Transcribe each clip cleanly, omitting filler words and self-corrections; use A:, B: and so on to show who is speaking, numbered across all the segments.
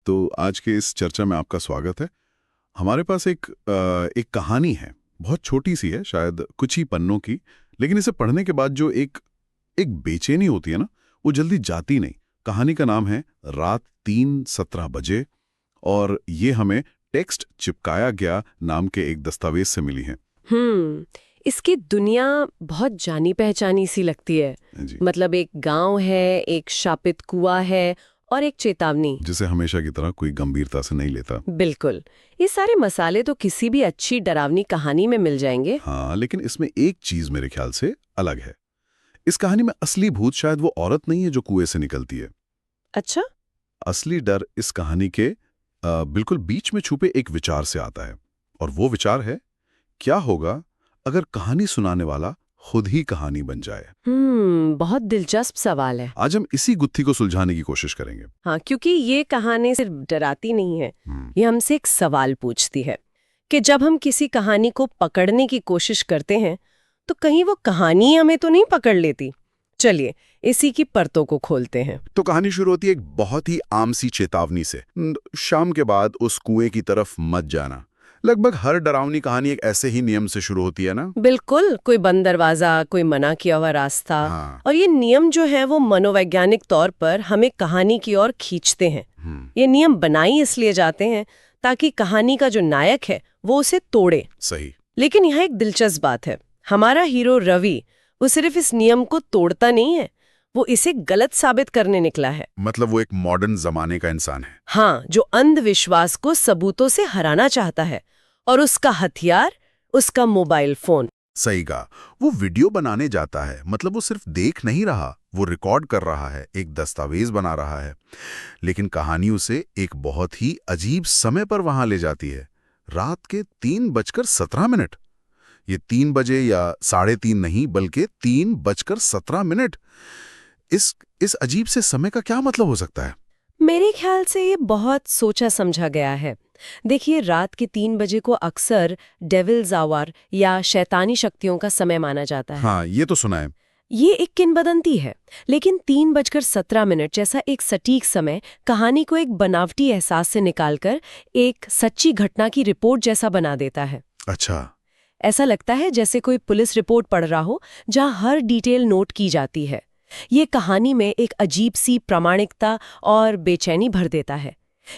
A: तो आज के इस चर्चा में आपका स्वागत है। हमारे पास एक कहानी है, बहुत छोटी सी है, शायद कुछ ही पन्नों की, लेकिन इसे पढ़ने के बाद जो एक बेचैनी होती है ना, वो जल्दी जाती नहीं। कहानी का नाम है रात 3:17 बजे और ये हमें टेक्स्ट चिपकाया गया नाम के एक दस्तावेज से मिली है।
B: इसकी दुनिया बहुत जानी पहचानी सी लगती है। मतलब एक गांव है, एक शापित कुआं है और एक चेतावनी,
A: जिसे हमेशा की तरह कोई गंभीरता से नहीं लेता।
B: बिल्कुल, ये सारे मसाले तो किसी भी अच्छी डरावनी कहानी में मिल जाएंगे।
A: हाँ, लेकिन इसमें एक चीज मेरे ख्याल से अलग है। इस कहानी में असली भूत शायद वो औरत नहीं है जो कुएं से निकलती है।
B: अच्छा?
A: असली डर इस कहानी के बिल्कुल बीच में छुपे एक विचार से आता है, और वो विचार है, क्या होगा अगर कहानी सुनाने वाला खुद ही कहानी बन जाए।
B: बहुत दिलचस्प सवाल है।
A: आज हम इसी गुत्थी को सुलझाने की कोशिश करेंगे।
B: हाँ, क्योंकि ये कहानी सिर्फ डराती नहीं है, ये हमसे एक सवाल पूछती है कि जब हम किसी कहानी को पकड़ने की कोशिश करते हैं तो कहीं वो कहानी हमें तो नहीं पकड़ लेती। चलिए इसी की परतों को खोलते हैं।
A: तो कहानी शुरू होती है एक बहुत ही आम सी चेतावनी से, शाम के बाद उस कुएं की तरफ मत जाना। लगभग हर डरावनी कहानी एक ऐसे ही नियम से शुरू होती है ना?
B: बिल्कुल, कोई बंद दरवाजा, कोई मना किया हुआ रास्ता।
A: हाँ।
B: और ये नियम जो है वो मनोवैज्ञानिक तौर पर हमें कहानी की ओर खींचते हैं। ये नियम बनाई इसलिए जाते हैं ताकि कहानी का जो नायक है वो उसे तोड़े।
A: सही।
B: लेकिन यहाँ एक दिलचस्प बात है, हमारा हीरो रवि वो सिर्फ इस नियम को तोड़ता नहीं है, वो इसे गलत साबित करने निकला है।
A: मतलब वो एक मॉडर्न जमाने का इंसान है।
B: हाँ, जो अंधविश्वास को सबूतों से हराना चाहता है, और उसका हथियार उसका मोबाइल फोन।
A: सही कहा। वो वीडियो बनाने जाता है, मतलब वो सिर्फ देख नहीं रहा, वो रिकॉर्ड कर रहा है, एक दस्तावेज बना रहा है। लेकिन कहानी उसे एक बहुत ही अजीब समय पर वहां ले जाती है, रात के 3:17। ये 3 बजे या 3:30 नहीं, बल्कि 3:17। इस अजीब से समय का क्या मतलब हो सकता है?
B: मेरे ख्याल से ये बहुत सोचा समझा गया है। देखिए, रात के 3 बजे को अक्सर डेविल्स आवर या शैतानी शक्तियों का समय माना जाता है।
A: हाँ, ये तो सुना है।
B: ये एक किंवदंती है, लेकिन 3:17 जैसा एक सटीक समय कहानी को एक बनावटी एहसास से निकालकर एक सच्ची घटना की रिपोर्ट जैसा बना देता है।
A: अच्छा।
B: ऐसा लगता है जैसे कोई पुलिस रिपोर्ट पढ़ रहा हो, जहां हर डिटेल नोट की जाती है। ये कहानी में एक अजीब सी प्रामाणिकता और बेचैनी भर देता है।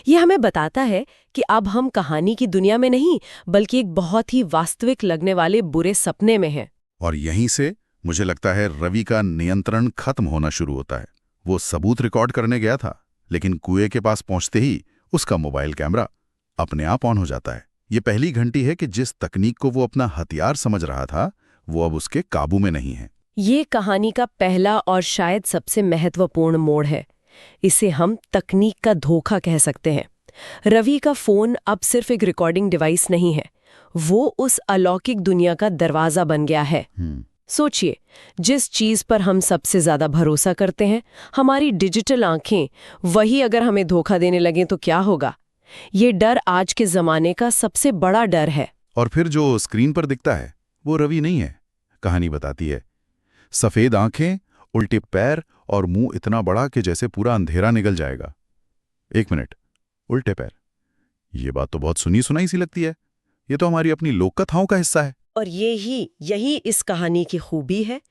B: ये हमें बताता है कि अब हम कहानी की दुनिया में नहीं, बल्कि एक बहुत ही वास्तविक लगने वाले बुरे सपने में हैं।
A: और यहीं से मुझे लगता है रवि का नियंत्रण खत्म होना शुरू होता है। वो सबूत रिकॉर्ड करने गया था, लेकिन कुएं के पास पहुंचते ही उसका मोबाइल कैमरा अपने आप ऑन हो जाता है। ये पहली घंटी है कि जिस तकनीक को वो अपना हथियार समझ रहा था, वो अब उसके काबू में नहीं है।
B: ये कहानी का पहला और शायद सबसे महत्वपूर्ण मोड़ है। इसे हम तकनीक का धोखा कह सकते हैं। रवि का फोन अब सिर्फ एक रिकॉर्डिंग डिवाइस नहीं है, वो उस अलौकिक दुनिया का दरवाजा बन गया है। सोचिए, जिस चीज पर हम सबसे ज्यादा भरोसा करते हैं, हमारी डिजिटल आंखें, वही अगर हमें धोखा देने लगे तो क्या होगा? ये डर आज के जमाने का सबसे बड़ा डर है।
A: और फिर जो स्क्रीन पर दिखता है वो रवि नहीं है। कहानी बताती है, सफेद आंखें, उल्टे पैर और मुंह इतना बड़ा कि जैसे पूरा अंधेरा निकल जाएगा। 1 मिनट, उल्टे पैर, ये बात तो बहुत सुनी सुनाई सी लगती है। ये तो हमारी अपनी लोक कथाओं का हिस्सा है।
B: और यही इस कहानी की खूबी है।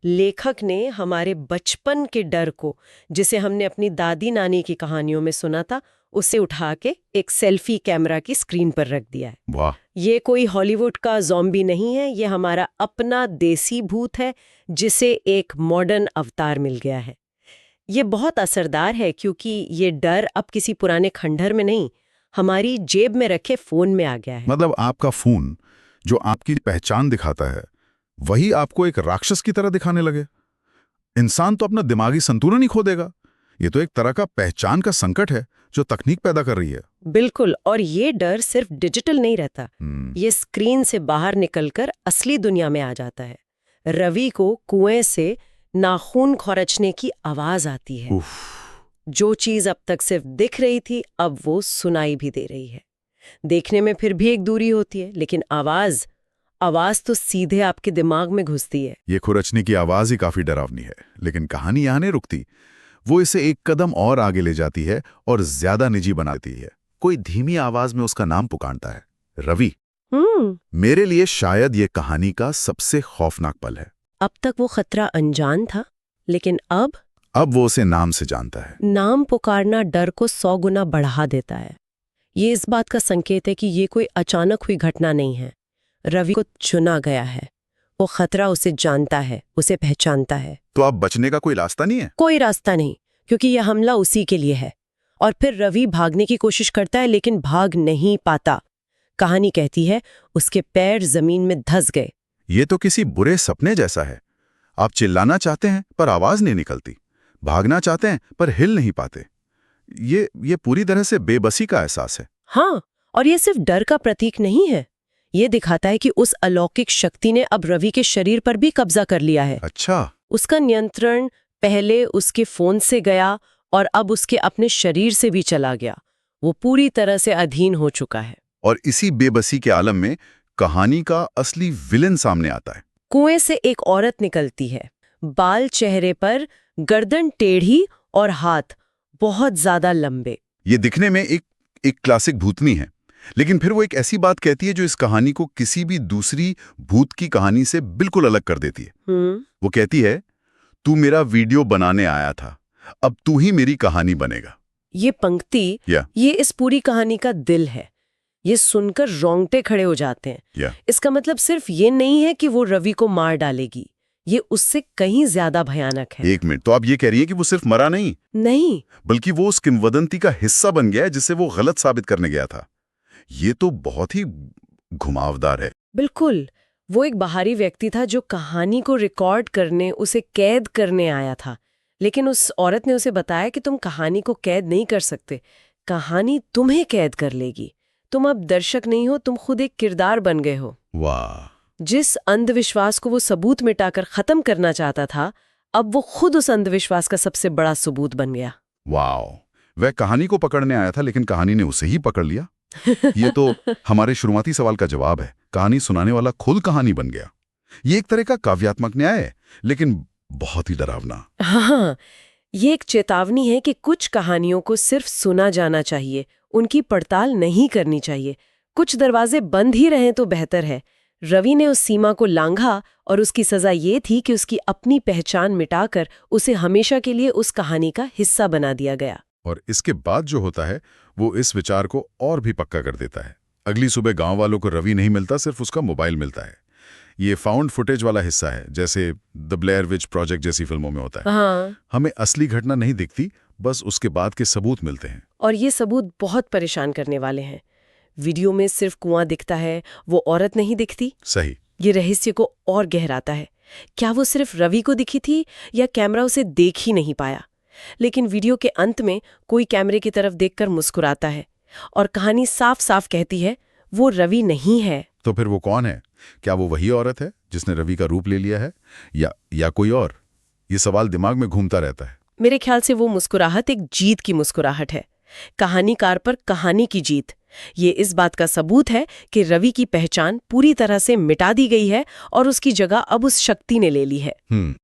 B: लेखक ने हमारे बचपन के डर को, जिसे हमने अपनी दादी नानी की कहानियों में सुना था, उसे उठा के एक सेल्फी कैमरा की स्क्रीन पर रख दिया है।
A: वाह!
B: ये कोई हॉलीवुड का ज़ॉम्बी नहीं है, ये हमारा अपना देसी भूत है, जिसे एक मॉडर्न अवतार मिल गया है। ये बहुत असरदार है क्योंकि ये डर अब किसी पुराने खंडहर में नहीं, हमारी जेब में रखे फोन में आ गया है।
A: मतलब आपका फोन जो आपकी पहचान दिखाता है, वही आपको एक राक्षस की तरह दिखाने लगे। इंसान तो अपना दिमागी संतुलन ही खो देगा। ये तो एक तरह का पहचान का संकट है जो तकनीक पैदा कर रही है।
B: बिल्कुल, और ये डर सिर्फ डिजिटल नहीं रहता, ये स्क्रीन से बाहर निकलकर असली दुनिया में आ जाता है। रवि को कुएं से नाखून खौरचने की आवाज आती है। जो चीज अब तक सिर्फ दिख रही थी, अब वो सुनाई भी दे रही है। देखने में फिर भी एक दूरी होती है, लेकिन आवाज तो सीधे आपके दिमाग में घुसती है।
A: ये खुरचने की आवाज ही काफी डरावनी है, लेकिन कहानी यहाँ नहीं रुकती। वो इसे एक कदम और आगे ले जाती है और ज्यादा निजी बनाती है। कोई धीमी आवाज में उसका नाम पुकारता है, रवि। मेरे लिए शायद ये कहानी का सबसे खौफनाक पल है।
B: अब तक वो खतरा अनजान था, लेकिन अब
A: वो उसे नाम से जानता है।
B: नाम पुकारना डर को 100 गुना बढ़ा देता है। ये इस बात का संकेत है कि ये कोई अचानक हुई घटना नहीं है। रवि को चुना गया है। वो खतरा उसे जानता है, उसे पहचानता है।
A: तो अब बचने का कोई रास्ता नहीं है?
B: कोई रास्ता नहीं, क्योंकि यह हमला उसी के लिए है। और फिर रवि भागने की कोशिश करता है, लेकिन भाग नहीं पाता। कहानी कहती है उसके पैर जमीन में धंस गए।
A: ये तो किसी बुरे सपने जैसा है। आप चिल्लाना चाहते हैं पर आवाज नहीं निकलती, भागना चाहते हैं पर हिल नहीं पाते। ये पूरी तरह से बेबसी का एहसास है।
B: हाँ, और ये सिर्फ डर का प्रतीक नहीं है। ये दिखाता है कि उस अलौकिक शक्ति ने अब रवि के शरीर पर भी कब्जा कर लिया है।
A: अच्छा।
B: उसका नियंत्रण पहले उसके फोन से गया और अब उसके अपने शरीर से भी चला गया। वो पूरी तरह से अधीन हो चुका है।
A: और इसी बेबसी के आलम में कहानी का असली विलेन सामने आता है।
B: कुएं से एक औरत निकलती है, बाल चेहरे पर, गर्दन टेढ़ी और हाथ बहुत ज्यादा लंबे।
A: ये दिखने में एक क्लासिक भूतनी है, लेकिन फिर वो एक ऐसी बात कहती है जो इस कहानी को किसी भी दूसरी भूत की कहानी से बिल्कुल अलग कर देती है। वो कहती है, तू मेरा वीडियो बनाने आया था, अब तू ही मेरी कहानी बनेगा।
B: ये पंक्ति ये इस पूरी कहानी का दिल है। ये सुनकर रोंगटे खड़े हो जाते हैं। इसका मतलब सिर्फ ये नहीं है कि वो रवि को मार डालेगी, ये उससे कहीं ज्यादा भयानक है।
A: एक मिनट, तो आप ये कह रही हैं कि वो सिर्फ मरा नहीं, बल्कि वो उस किंवदंती का हिस्सा बन गया है जिसे वो गलत साबित करने गया था। ये तो बहुत ही घुमावदार है।
B: बिल्कुल, वो एक बाहरी व्यक्ति था जो कहानी को रिकॉर्ड करने, उसे कैद करने आया था। लेकिन उस औरत ने उसे बताया कि तुम कहानी को कैद नहीं कर सकते, कहानी तुम्हें कैद कर लेगी। तुम अब दर्शक नहीं हो, तुम खुद एक किरदार बन गए हो।
A: वाह!
B: जिस अंधविश्वास को वो सबूत मिटाकर खत्म करना चाहता था, अब वो खुद उस अंधविश्वास का सबसे बड़ा सबूत बन गया।
A: वाह! वह कहानी को पकड़ने आया था, लेकिन कहानी ने उसे ही पकड़ लिया। ये तो हमारे शुरुआती सवाल का जवाब है। कहानी सुनाने वाला खुद कहानी बन गया। ये एक तरह का काव्यात्मक न्याय है, लेकिन बहुत ही डरावना।
B: हाँ, ये एक चेतावनी है कि कुछ कहानियों को सिर्फ सुना जाना चाहिए, उनकी पड़ताल नहीं करनी चाहिए। कुछ दरवाजे बंद ही रहें तो बेहतर है। रवि ने उस सीमा को लांघा और उसकी सजा ये थी कि उसकी अपनी पहचान मिटाकर उसे हमेशा के लिए उस कहानी का हिस्सा बना दिया गया।
A: और इसके बाद जो होता है वो इस विचार को और भी पक्का कर देता है। अगली सुबह गांव वालों को रवि नहीं मिलता, सिर्फ उसका मोबाइल मिलता है। ये फाउंड फुटेज वाला हिस्सा है, जैसे द ब्लेयर विच प्रोजेक्ट जैसी फिल्मों में होता है।
B: हाँ।
A: हमें असली घटना नहीं दिखती, बस उसके बाद के सबूत मिलते हैं।
B: और ये सबूत बहुत परेशान करने वाले हैं। वीडियो में सिर्फ कुआं दिखता है, वो औरत नहीं दिखती।
A: सही।
B: ये रहस्य को और गहराता है। क्या वो सिर्फ रवि को दिखी थी या कैमरा उसे देख ही नहीं पाया? लेकिन वीडियो के अंत में कोई कैमरे की तरफ देखकर मुस्कुराता है और कहानी साफ साफ कहती है वो रवि नहीं है।
A: तो फिर वो कौन है? क्या वो वही औरत है जिसने रवि का रूप ले लिया है, या कोई और? ये सवाल दिमाग में घूमता रहता है।
B: मेरे ख्याल से वो मुस्कुराहट एक जीत की मुस्कुराहट है, कहानीकार पर कहानी की जीत। ये इस बात का सबूत है कि रवि की पहचान पूरी तरह से मिटा दी गई है और उसकी जगह अब उस शक्ति ने ले ली है।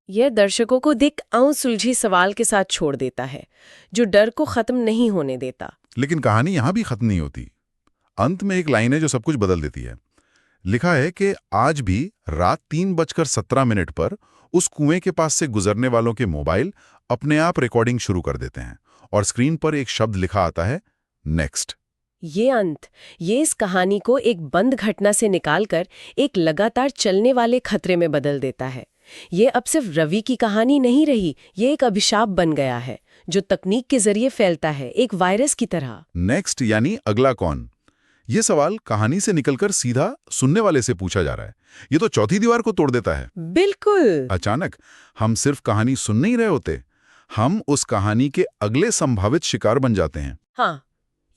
B: यह दर्शकों को दिख सुलझी सवाल के साथ छोड़ देता है, जो डर को खत्म नहीं होने देता।
A: लेकिन कहानी यहां भी खत्म नहीं होती। अंत में एक लाइन है जो सब कुछ बदल देती है। लिखा है कि आज भी रात 3:17 पर उस कुएं के पास से गुजरने वालों के मोबाइल अपने आप रिकॉर्डिंग शुरू कर देते हैं और स्क्रीन पर एक शब्द लिखा आता है, नेक्स्ट।
B: ये अंत, ये इस कहानी को एक बंद घटना से निकालकर एक लगातार चलने वाले खतरे में बदल देता है। ये अब सिर्फ रवि की कहानी नहीं रही, ये एक अभिशाप बन गया है जो तकनीक के जरिए फैलता है, एक वायरस की तरह।
A: नेक्स्ट यानी अगला कौन? ये सवाल कहानी से निकलकर सीधा सुनने वाले से पूछा जा रहा है। ये तो चौथी दीवार को तोड़ देता है।
B: बिल्कुल।
A: अचानक हम सिर्फ कहानी सुन नहीं रहे होते, हम उस कहानी के अगले संभावित शिकार बन जाते हैं।
B: हाँ,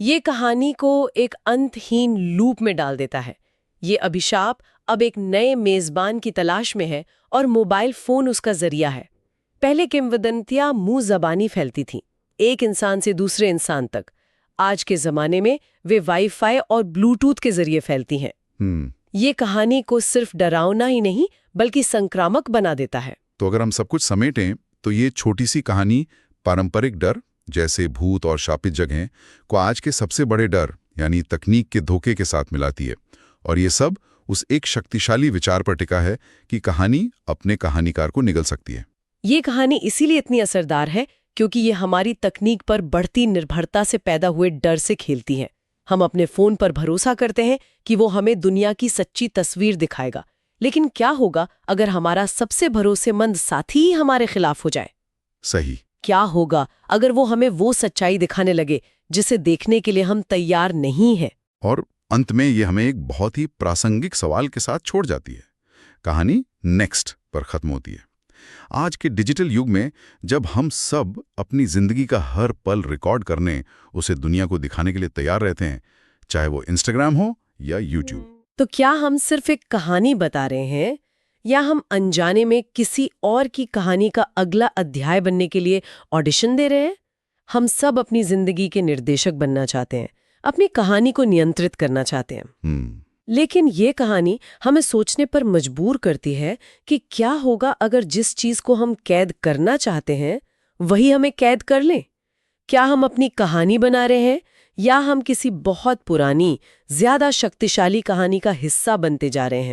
B: ये कहानी को एक अंतहीन लूप में डाल देता है। ये अभिशाप अब एक नए मेजबान की तलाश में है और मोबाइल फोन उसका जरिया है। पहले किंवदंतियां मुंह जबानी फैलती थीं, एक इंसान से दूसरे इंसान तक। आज के जमाने में वे वाईफाई और ब्लूटूथ के जरिए फैलती हैं। ये कहानी को सिर्फ डरावना ही नहीं बल्कि संक्रामक बना देता है।
A: तो अगर हम सब कुछ समेटें तो ये छोटी सी कहानी पारंपरिक डर जैसे भूत और शापित जगहें को आज के सबसे बड़े डर यानी तकनीक के धोखे के साथ मिलाती है। और ये सब उस एक शक्तिशाली विचार पर टिका है कि कहानी अपने कहानीकार को निगल सकती है।
B: ये कहानी इसीलिए इतनी असरदार है क्योंकि ये हमारी तकनीक पर बढ़ती निर्भरता से पैदा हुए डर से खेलती है। हम अपने फोन पर भरोसा करते हैं कि वो हमें दुनिया की सच्ची तस्वीर दिखाएगा, लेकिन क्या होगा अगर हमारा सबसे भरोसेमंद साथी ही हमारे खिलाफ हो जाए?
A: सही।
B: क्या होगा अगर वो हमें वो सच्चाई दिखाने लगे जिसे देखने के लिए हम तैयार नहीं हैं?
A: और अंत में ये हमें एक बहुत ही प्रासंगिक सवाल के साथ छोड़ जाती है। कहानी नेक्स्ट पर खत्म होती है। आज के डिजिटल युग में जब हम सब अपनी जिंदगी का हर पल रिकॉर्ड करने, उसे दुनिया को दिखाने के लिए तैयार रहते हैं, चाहे वो इंस्टाग्राम हो या यूट्यूब।
B: तो क्या हम सिर्फ एक कहानी बता रहे हैं या हम अनजाने में किसी और की कहानी का अगला अध्याय बनने के लिए ऑडिशन दे रहे हैं? हम सब अपनी जिंदगी के निर्देशक बनना चाहते हैं, अपनी कहानी को नियंत्रित करना चाहते हैं। लेकिन ये कहानी हमें सोचने पर मजबूर करती है कि क्या होगा अगर जिस चीज को हम कैद करना चाहते हैं वही हमें कैद कर ले? क्या हम अपनी कहानी बना रहे हैं या हम किसी बहुत पुरानी, ज्यादा शक्तिशाली कहानी का हिस्सा बनते जा रहे हैं?